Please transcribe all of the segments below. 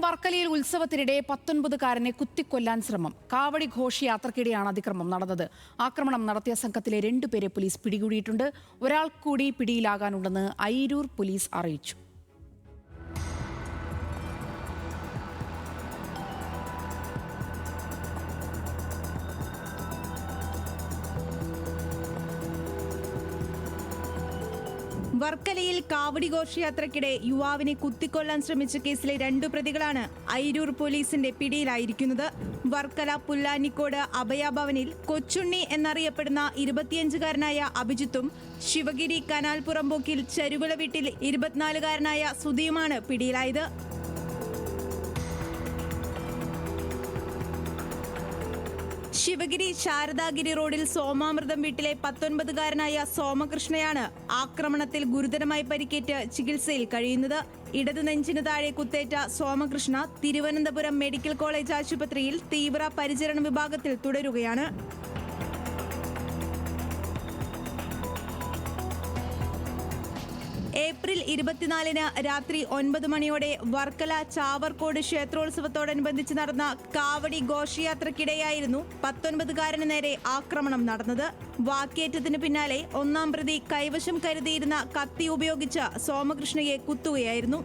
വർക്കലയിൽ ഉത്സവത്തിനിടെ 19കാരനെ കുത്തിക്കൊല്ലാൻ ശ്രമം. കാവടി ഘോഷയാത്രക്കിടെയാണ് അതിക്രമം നടന്നത്. ആക്രമണം നടത്തിയ സംഘത്തിലെ 2 പേരെ പോലീസ് പിടികൂടിയിട്ടുണ്ട്. ഒരാൾ കൂടി പിടിയിലാകാനുണ്ടെന്ന് അയിരൂർ പോലീസ് അറിയിച്ചു. വർക്കലയിൽ കാവടി ഘോഷയാത്രക്കിടെ യുവാവിനെ കുത്തിക്കൊല്ലാൻ ശ്രമിച്ച കേസിലെ 2 പ്രതികളാണ് അയിരൂർ പോലീസിന്റെ പിടിയിലായിരിക്കുന്നത്. വർക്കല പുല്ലാനിക്കോട് അഭയഭവനിൽ കൊച്ചുണ്ണി എന്നറിയപ്പെടുന്ന 25കാരനായ അഭിജിത്തും ശിവഗിരി കനാൽ പുറമ്പോക്കിൽ ചരുവിള വീട്ടിൽ 24കാരനായ സുധിയുമാണ് പിടിയിലായത്. ശിവഗിരി ശാരദാഗിരി റോഡിൽ സോമാമൃതം വീട്ടിലെ 19കാരനായ സോമകൃഷ്ണയാണ് ആക്രമണത്തിൽ ഗുരുതരമായി പരിക്കേറ്റ് ചികിത്സയിൽ കഴിയുന്നത്. ഇടതു നെഞ്ചിന് താഴെ കുത്തേറ്റ സോമകൃഷ്ണ തിരുവനന്തപുരം മെഡിക്കൽ കോളേജ് ആശുപത്രിയിൽ തീവ്ര പരിചരണ വിഭാഗത്തിൽ തുടരുകയാണ്. ഏപ്രിൽ 24-ന് രാത്രി 9 മണിയോടെ വർക്കല ചാവർക്കോട് ക്ഷേത്രോത്സവത്തോടനുബന്ധിച്ച് നടന്ന കാവടി ഘോഷയാത്രക്കിടെയായിരുന്നു 19കാരന് നേരെ ആക്രമണം നടന്നത്. വാക്കേറ്റത്തിന് പിന്നാലെ 1-ാം പ്രതി കൈവശം കരുതിയിരുന്ന കത്തി ഉപയോഗിച്ച് സോമകൃഷ്ണയെ കുത്തുകയായിരുന്നു.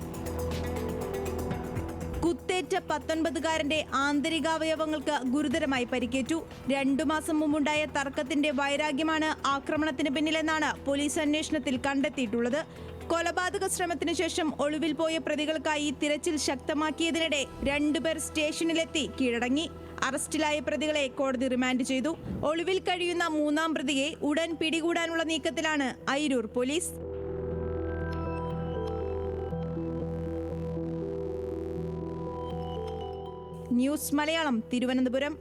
കുത്തേറ്റ 19കാരന്റെ ആന്തരികാവയവങ്ങൾക്ക് ഗുരുതരമായി പരിക്കേറ്റു. 2 മാസം മുമ്പുണ്ടായ തർക്കത്തിന്റെ വൈരാഗ്യമാണ് ആക്രമണത്തിന് പിന്നിലെന്നാണ് പോലീസ് അന്വേഷണത്തിൽ കണ്ടെത്തിയിട്ടുള്ളത്. കൊലപാതക ശ്രമത്തിന് ശേഷം ഒളിവിൽ പോയ പ്രതികൾക്കായി തിരച്ചിൽ ശക്തമാക്കിയതിനിടെ 2 പേർ സ്റ്റേഷനിലെത്തി കീഴടങ്ങി. അറസ്റ്റിലായ പ്രതികളെ കോടതി റിമാൻഡ് ചെയ്തു. ഒളിവിൽ കഴിയുന്ന 3-ാം പ്രതിയെ ഉടൻ പിടികൂടാനുള്ള നീക്കത്തിലാണ് അയിരൂർ പോലീസ്. ന്യൂസ് മലയാളം, തിരുവനന്തപുരം.